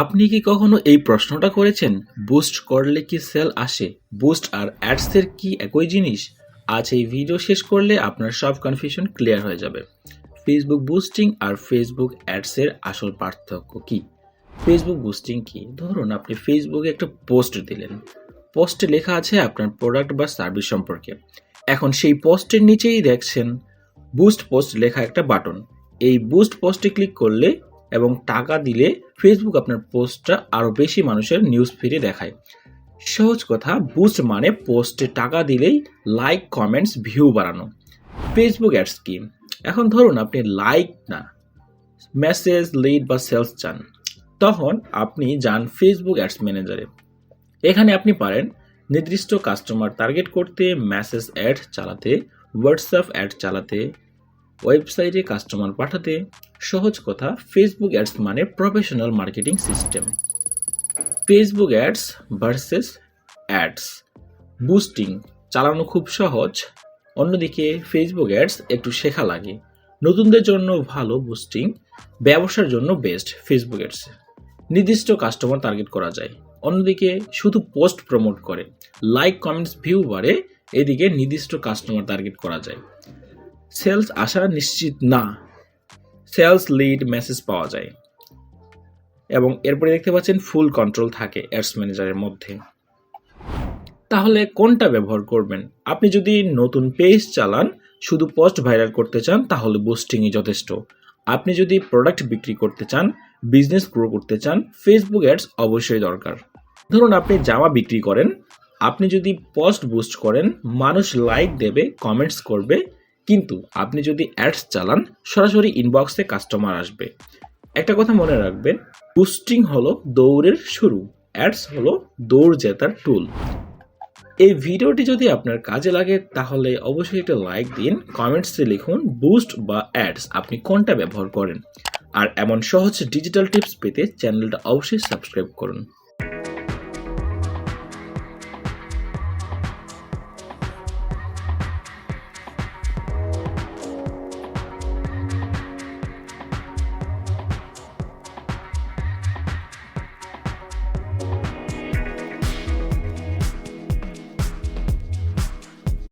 আপনি কি কখনো এই প্রশ্নটা করেছেন, বুস্ট করলে কি সেল আসে? বুস্ট আর অ্যাডসের কি একই জিনিস? আজ এই ভিডিও শেষ করলে আপনার সব কনফিউশন ক্লিয়ার হয়ে যাবে। ফেসবুক বুস্টিং আর ফেসবুক অ্যাডসের আসল পার্থক্য কি? ফেসবুক বুস্টিং কি? ধরুন আপনি ফেসবুকে একটা পোস্ট দিলেন। পোস্টে লেখা আছে আপনার প্রোডাক্ট বা সার্ভিস সম্পর্কে। এখন সেই পোস্টের নিচেই দেখছেন বুস্ট পোস্ট লেখা একটা বাটন। এই বুস্ট পোস্টে ক্লিক করলে এবং টাকা দিলে ফেসবুক আপনার পোস্টটা আরো বেশি মানুষের নিউজ ফিডে দেখায়। সহজ কথা, বুস্ট মানে পোস্টে টাকা দিলেই লাইক, কমেন্টস, ভিউ বাড়ানো। ফেসবুক অ্যাডস কি? এখন ধরুন আপনি লাইক না, মেসেজ, লিড বা সেলস চান, তখন আপনি যান ফেসবুক অ্যাডস ম্যানেজারে। এখানে আপনি পারেন নির্দিষ্ট কাস্টমার টার্গেট করতে, মেসেজ অ্যাড চালাতে, হোয়াটসঅ্যাপ অ্যাড চালাতে, ওয়েবসাইটে কাস্টমার পাঠাতে। সহজ কথা, ফেসবুক অ্যাডস মানে professional marketing system. Facebook ads versus ads. Boosting চালানো খুব সহজ, অন্যদিকে ফেসবুক অ্যাডস একটু শেখা লাগে। নতুনদের জন্য ভালো বুস্টিং, ব্যবসার জন্য বেস্ট ফেসবুক অ্যাডস। নির্দিষ্ট কাস্টমার টার্গেট করা যায়, অন্যদিকে শুধু পোস্ট প্রমোট করে, লাইক, কমেন্টস, ভিউ বাড়ে, এদিকে নির্দিষ্ট কাস্টমার টার্গেট করা যায়। সেলস আসা নিশ্চিত না, সেলস, লিড, মেসেজ পাওয়া যায়। এবং এরপরে দেখতে পাচ্ছেন ফুল কন্ট্রোল থাকে অ্যাডস ম্যানেজারের মধ্যে। তাহলে কোনটা ব্যবহার করবেন? আপনি যদি নতুন পেজ চালান, শুধু পোস্ট ভাইরাল করতে চান, তাহলে বুস্টিংই যথেষ্ট। আপনি যদি প্রোডাক্ট বিক্রি করতে চান, বিজনেস গ্রো করতে চান, ফেসবুক অ্যাডস অবশ্যই দরকার। ধরুন আপনি জামা বিক্রি করেন, আপনি যদি পোস্ট বুস্ট করেন, মানুষ লাইক দেবে, কমেন্টস করবে, কিন্তু আপনি যদি অ্যাডস চালান, সরাসরি ইনবক্সে কাস্টমার আসবে। একটা কথা মনে রাখবেন, বুস্টিং হলো দৌড়ের শুরু, অ্যাডস হলো দৌড় জেতার টুল। এই ভিডিওটি যদি আপনার কাজে লাগে তাহলে অবশ্যই একটা লাইক দিন, কমেন্টসে লিখুন বুস্ট বা অ্যাডস আপনি কোনটা ব্যবহার করেন। আর এমন সহজ ডিজিটাল টিপস পেতে চ্যানেলটা অবশ্যই সাবস্ক্রাইব করুন।